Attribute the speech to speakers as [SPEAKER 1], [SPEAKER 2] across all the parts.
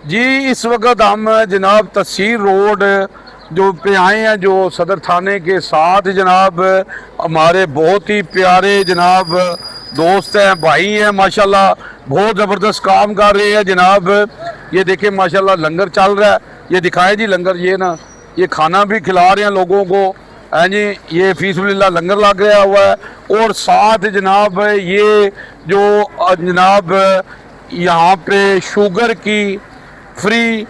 [SPEAKER 1] जी इस वक्त हम जनाब तहसील रोड जो पे आए हैं, जो सदर थाने के साथ जनाब हमारे बहुत ही प्यारे जनाब दोस्त हैं, भाई हैं, माशाल्लाह बहुत ज़बरदस्त काम कर रहे हैं जनाब। ये देखें माशाल्लाह लंगर चल रहा है, ये दिखाएं जी लंगर, ये ना ये खाना भी खिला रहे हैं लोगों को, हैं जी। ये फीसबिल्लाह लंगर लग गया हुआ है और साथ जनाब ये जो जनाब यहाँ पे शुगर की फ्री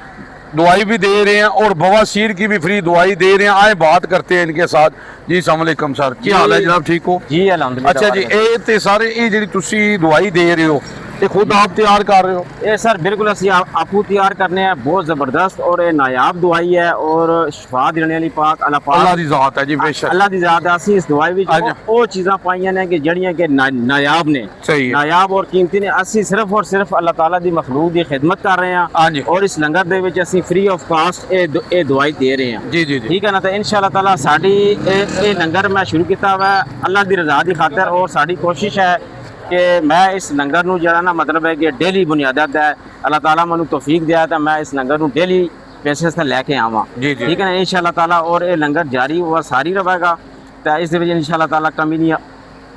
[SPEAKER 1] दवाई भी दे रहे हैं और बवासीर की भी फ्री दवाई दे रहे हैं। आए बात करते हैं इनके साथ। जी अस्सलाम वालेकुम सर, क्या हाल है जनाब, ठीक हो?
[SPEAKER 2] जी अल्हम्दुलिल्लाह।
[SPEAKER 1] अच्छा जी, ये ते सारे ये जी तुसी दवाई दे रहे हो ये खुद आप तैयार कर रहे हो?
[SPEAKER 2] ये सर बिल्कुल असी आपू तैयार करने हैं, बहुत जबरदस्त और ये नायाब दवाई है और शिफा देने वाली पाक
[SPEAKER 1] अल्लाह दी ज़ात है जी, बेशक
[SPEAKER 2] अल्लाह दी ज़ात है। असी इस दवाई विच वो चीज़ां पाईयां ने कि जड़ियां के नायाब ने,
[SPEAKER 1] सही है,
[SPEAKER 2] नायाब और कीमती ने। असी सिर्फ और सिर्फ अल्लाह ताला दी मखलूक दी खिदमत कर रहे हैं और इस लंगर दे विच असी फ्री ऑफ कास्ट ये दवाई दे रहे हैं।
[SPEAKER 1] जी जी जी,
[SPEAKER 2] ठीक है ना। तो इंशाअल्लाह ताला साडी ये लंगर मैं शुरू किया हुआ है अल्लाह दी रज़ा दी खातिर और साडी कोशिश है कि मैं इस लंगर नूं जड़ा ना मतलब है कि डेली बुनियादत है अल्लाह ताला मैनूं तौफीक दिया तो मैं इस लंगर नूं डेली बेसिस ते लैके आवां। ठीक है ना इंशाअल्लाह ताला। और ये लंगर जारी व सारी रहेगा तो इस इंशाअल्लाह ताला कमी नहीं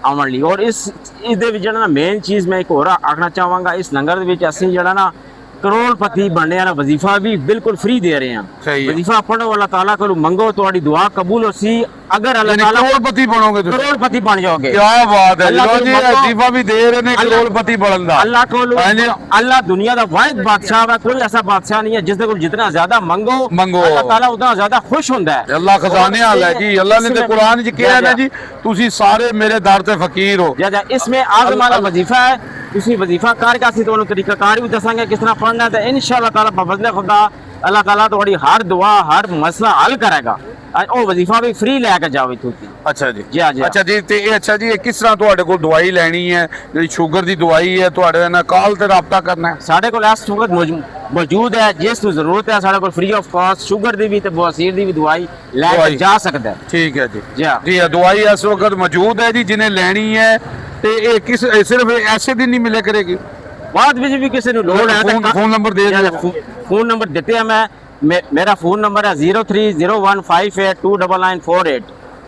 [SPEAKER 2] आवन ली। और इस जड़ा ना मेन चीज़ मैं एक होर आखना चाहवांगा, इस लंगर दे विच असीं जड़ा ना करोड़पति बनने वाला वजीफा भी बिल्कुल फ्री दे रहे हैं। वजीफा पढ़ो अल्लाह ताला को मंगो, तुम्हारी दुआ कबूल होसी। अगर अल्लाह ताला
[SPEAKER 1] करोड़पति बनोगे तो
[SPEAKER 2] करोड़पति बन जाओगे।
[SPEAKER 1] क्या बात है, वजीफा भी दे रहे हैं करोड़पति बनन दा।
[SPEAKER 2] अल्लाह दुनिया का वाहिद बादशाह है, कोई ऐसा बादशाह नहीं है जिसदे कोल जितना ज्यादा मंगो अल्लाह ताला उतना ज्यादा खुश होता है।
[SPEAKER 1] अल्लाह खजाने वाला है जी। अल्लाह ने तो कुरान च कहा है ना जी, तुसी सारे मेरे दर ते फकीर हो।
[SPEAKER 2] इसमें आज़म वाला वजीफा है, तुसी वजीफा कर के तुहानू तरीकाकार भी दसांगे किस तरह पढ़ना है। तो इंशाअल्लाह ताला बफज़ल खुदा अल्लाह ताला तुम्हारी हर दुआ हर मसला हल करेगा। और वजीफा भी फ्री लैके जाओ इत्थों।
[SPEAKER 1] अच्छा जी,
[SPEAKER 2] जी जी।
[SPEAKER 1] अच्छा जी, ते अच्छा जी किस तरह तुहाडे कोल दवाई लैनी है, जी शुगर दी दवाई है, तुहाडे नाल कॉल ते राबता करना है?
[SPEAKER 2] साडे कोल इस वक्त मौजूद है, जिस नूं जरूरत है साडे कोल फ्री ऑफ कॉस्ट शुगर दी भी ते बवासीर दी भी दवाई लैके जा सकदा है। ठीक
[SPEAKER 1] है जी जी, दवाई इस वक्त मौजूद है जी। जिन्हें लैनी है ते ये किस सिर्फ ऐसे दिन नहीं मिले करेगी,
[SPEAKER 2] बाद में भी किसी लोड है
[SPEAKER 1] फोन नंबर दे
[SPEAKER 2] फोन नंबर देते हैं। मेरा फोन नंबर है 030158299948।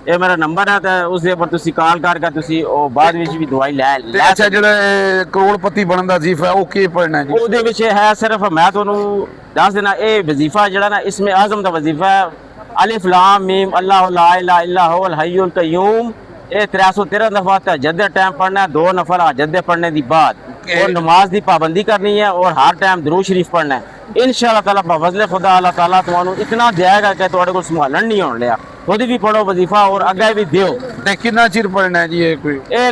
[SPEAKER 2] ये मेरा नंबर है तो उस पर तुसी कॉल करके तुसी बाद में भी दवाई ले।
[SPEAKER 1] अच्छा जेड़ा करोड़पति बनन दा वजीफा है वो की पढ़ना है जी?
[SPEAKER 2] ओदे विच है सिर्फ मैं तुहानू दस देना, ये वजीफा जेड़ा ना इसमें आज़म दा वजीफा है अलिफ लाम मीम अल्लाह ला इलाहा इल्ला हुवल हय्युल क़य्यूम। ये 313 दफा तहज्जुद टाइम पढ़ना है, 2 नफल हजद पढ़ने की बाद और नमाज की पाबंदी करनी है और हर टाइम दुरूद शरीफ पढ़ना है। इंशाअल्लाह ताला बफज़ल खुदा अल्लाह ताला तुहानू इतना देगा कि तुहाडे कोल संभालन नहीं होने लिया। खुद भी पढ़ो वजीफा और अगे भी दियो।
[SPEAKER 1] कितना चिर पढ़ना है जी? ये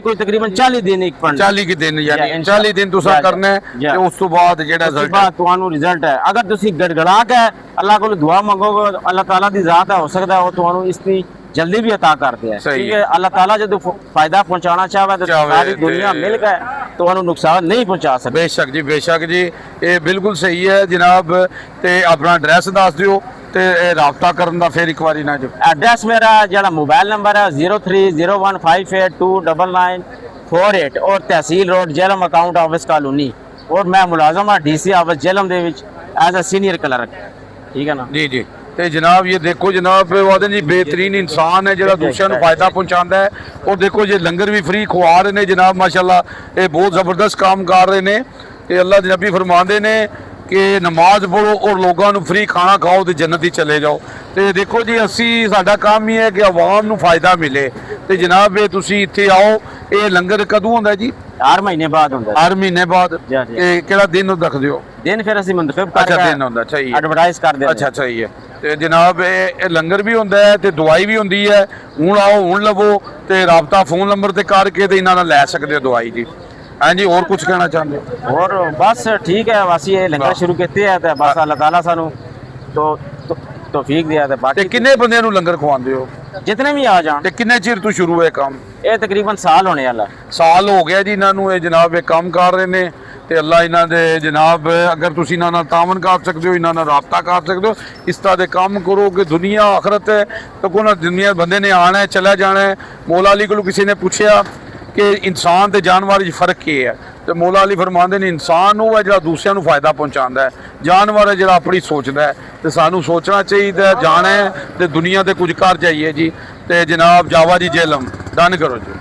[SPEAKER 2] कोई तकरीबन 40 दिन एक पढ़ना,
[SPEAKER 1] 40 के दिन यानी 40 दिन तुसा करना है ते उस तो बाद जेड़ा
[SPEAKER 2] रिजल्ट है। अगर तुसी गड़गड़ा के अल्लाह को दुआ मंगोगे अल्लाह ताला दी ज़ात है, हो सकता है वो तुहानू इसकी जल्दी भी अता करते हैं। ठीक है, अल्लाह ताला जो फायदा पहुंचाना चाहे तो सारी दुनिया मिलकर तुहानू नुकसान नहीं पहुंचा सकती।
[SPEAKER 1] बेशक जी, बेशक जी, ये बिल्कुल सही है जनाब। ते अपना एड्रैस दस दियो ते राबता करन दा फिर एक बारी ना जो।
[SPEAKER 2] एड्रैस मेरा जड़ा मोबाइल नंबर है 030158299948 और तहसील road Jhelum account office colony और मैं मुलाजम हाँ DC ऑफिस जेलम दे विच एज अ सीनियर क्लर्क। ठीक है ना जी
[SPEAKER 1] जी। ते जनाब ये देखो जनाब वादन जी बेहतरीन इंसान है जो दूसरों को फायदा पहुँचाता है। और देखो ये लंगर भी फ्री खुआ रहे हैं जनाब, माशाल्लाह ये बहुत ज़बरदस्त काम कर रहे हैं। ये अल्लाह दे नबी फरमाते ने कि नमाज पढ़ो और लोगों को फ्री खाना खाओ तो जन्नत ही चले जाओ। तो देखो जी असी साडा काम ही है कि आवाम को फायदा मिले। तो जनाब ये तुसी इत्थे आओ, ये लंगर कदों होंदा जी?
[SPEAKER 2] हर महीने बाद होंदा।
[SPEAKER 1] हर महीने बाद केड़ा दिन रखदे हो? दिन
[SPEAKER 2] फिर असी मुंतखब करके
[SPEAKER 1] दिन होंदा, सही है,
[SPEAKER 2] एडवर्टाइज कर देंगे।
[SPEAKER 1] अच्छा सही है। ते जनाब ये लंगर भी होंदा है ते दवाई भी होंदी है। हुण आओ हुण लवो ते राबता फोन नंबर ते करके ते इन्हां नाल लै सकदे हो दवाई जी। हाँ जी, और कुछ कहना चाहते हो?
[SPEAKER 2] और बस ठीक है, बस ये लंगर शुरू किए है तो बस अल्लाह ताला सानू तौफीक दिया ते बाकी
[SPEAKER 1] किन्ने बंदे नूं लंगर खवांदे हो?
[SPEAKER 2] जितने भी आ जान।
[SPEAKER 1] ते किन्ने चिर तो शुरू है काम?
[SPEAKER 2] ये तकरीबन साल होने वाला।
[SPEAKER 1] साल हो गया जी इन्हां नूं ये जनाब ये काम कर रहे ने। ते अल्लाह इन्हां दे जनाब अगर तुसीं इन्हां नाल तावन कर सकदे हो, इन्हां नाल राबता कर सकदे हो, इस तरह दे काम करो कि दुनिया आखरत है तो कोई दुनिया बंदे ने आना है चला जाना है। मौला अली को किसी ने पूछा कि इंसान ते जानवर च फर्क क्या है? ਤੇ ਮੌਲਾ ਅਲੀ ਫਰਮਾਉਂਦੇ ਨੇ ਇਨਸਾਨ ਉਹ ਹੈ ਜਿਹੜਾ ਦੂਸਰਿਆਂ ਨੂੰ ਫਾਇਦਾ ਪਹੁੰਚਾਉਂਦਾ ਹੈ, ਜਾਨਵਰ ਹੈ ਜਿਹੜਾ ਆਪਣੀ ਸੋਚਦਾ ਹੈ। ਤੇ ਸਾਨੂੰ ਸੋਚਣਾ ਚਾਹੀਦਾ, ਜਾਣਾ ਹੈ ਤੇ ਦੁਨੀਆ ਤੇ ਕੁਝ ਕਰ ਜਾਈਏ ਜੀ। ਤੇ ਜਨਾਬ ਜਾਵਾ ਜੀ ਜੇਲਮ ਡਨ ਕਰੋ ਜੀ।